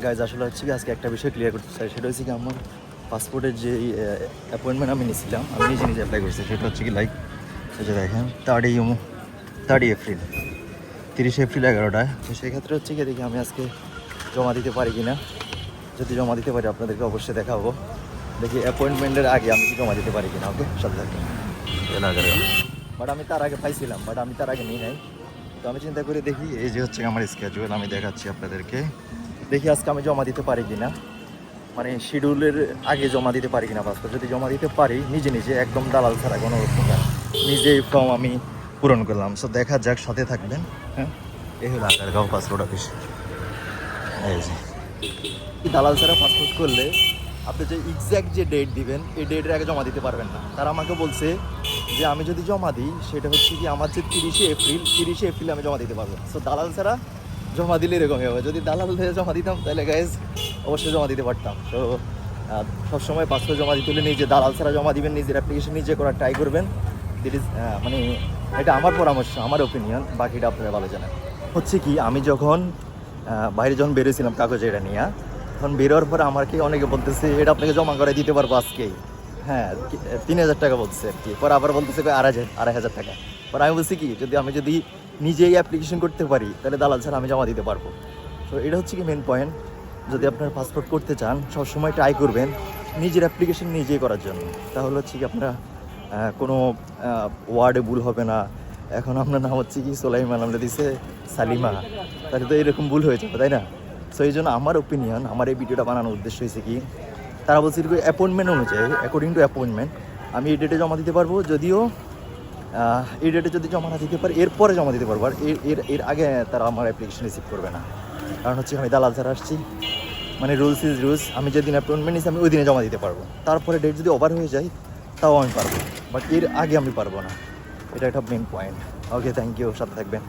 Guys আসলে হচ্ছে কি আজকে একটা বিষয় ক্লিয়ার করতে চাই, সেটা হচ্ছে কি আমার পাসপোর্টের যে অ্যাপয়েন্টমেন্ট আমি নিয়েছিলাম, আমি নিজে নিজে অ্যাপ্লাই করছি। সেটা হচ্ছে কি লাইক এই যে দেখেন 3 এপ্রিল 30 এপ্রিল 11টায়। তো সেক্ষেত্রে হচ্ছে কি দেখি আমি আজকে জমা দিতে পারি কি না। যদি জমা দিতে পারি আপনাদেরকে অবশ্যই দেখাবো। দেখি অ্যাপয়েন্টমেন্টের আগে আমি কি জমা দিতে পারি কিনা। ওকে, সাথে থাকবেন। বাট আমি তার আগে পাইছিলাম, বাট আমি তার আগে নিই নাই। তো আমি চিন্তা করে দেখি, এই যে হচ্ছে আমার স্কেজুয়াল, আমি দেখাচ্ছি আপনাদেরকে। দেখি আজকে আমি জমা দিতে পারি কিনা, মানে শিডিউলের আগে জমা দিতে পারি কিনা পাসপোর্ট। যদি জমা দিতে পারি নিজে নিজে, একদম দালাল ছাড়া, কোনো প্রকার নিজেই ফর্ম আমি পূরণ করলাম। সো দেখা যাক, সাথে থাকবেন। হ্যাঁ, এই হলো আগারগাঁও পাসপোর্ট অফিস। এই যে দালাল ছাড়া পাসপোর্ট করলে আপনি যে এক্স্যাক্ট যে ডেট দিবেন, এই ডেটের আগে জমা দিতে পারবেন না। তারা আমাকে বলছে যে আমি যদি জমা দিই, সেটা হচ্ছে কি আমার যে 30 এপ্রিল আমি জমা দিতে পারবো। সো দালাল ছাড়া জমা দিলে এরকমই হবে। যদি দালাল দিয়ে জমা দিতাম তাহলে গাইজ অবশ্যই জমা দিতে পারতাম। তো সবসময় পাসপোর্ট জমা দিতে হলে নিজে দালাল ছাড়া জমা দিবেন, নিজের অ্যাপ্লিকেশন নিজে করার ট্রাই করবেন। দিট ইজ মানে এটা আমার পরামর্শ, আমার ওপিনিয়ন, বাকিটা আপনারা ভালো জানেন। হচ্ছে কি আমি যখন বাইরে যখন বেরোছিলাম কাগজ এটা নিয়ে, তখন বেরোর পরে আমাকে অনেকে বলতেছে এটা আপনাকে জমা করে দিতে পারবো আজকেই। হ্যাঁ, 3000 টাকা বলছে আর কি। পরে আবার বলতেছে 2,500 টাকা। পরে আমি বলছি কি, আমি যদি নিজেই অ্যাপ্লিকেশন করতে পারি তাহলে দালাল ছাড়া আমি জমা দিতে পারবো। তো এটা হচ্ছে কি মেন পয়েন্ট। যদি আপনার পাসপোর্ট করতে চান, সবসময় ট্রাই করবেন নিজের অ্যাপ্লিকেশন নিজেই করার জন্য। তাহলে হচ্ছে কি আপনারা কোনো ওয়ার্ডে ভুল হবে না। এখন আপনার নাম হচ্ছে কি সোলাইমান, আমরা দিছে সালিমা, তাহলে তো এরকম ভুল হয়ে যাবে, তাই না? সো এই জন্য আমার ওপিনিয়ন, আমার এই ভিডিওটা বানানোর উদ্দেশ্য হয়েছে কি, তারা বলছে অ্যাপয়েন্টমেন্ট অনুযায়ী, অ্যাকর্ডিং টু অ্যাপয়েন্টমেন্ট আমি এই ডেটে জমা দিতে পারবো। যদিও এই ডেটে যদি জমা না দিতে পারি, এরপরে জমা দিতে পারবো। আর এর আগে তারা আমার অ্যাপ্লিকেশন রিসিভ করবে না। কারণ হচ্ছে আমি দালাল ছাড়া আসছি, মানে রুলস ইজ রুলস। আমি যেদিন অ্যাপয়েন্টমেন্ট নিচ্ছি আমি ওই দিনে জমা দিতে পারবো। তারপরে ডেট যদি ওভার হয়ে যায় তাও আমি পারবো, বাট এর আগে আমি পারবো না। এটা একটা main point. Okay, thank you, সাথে থাকবেন।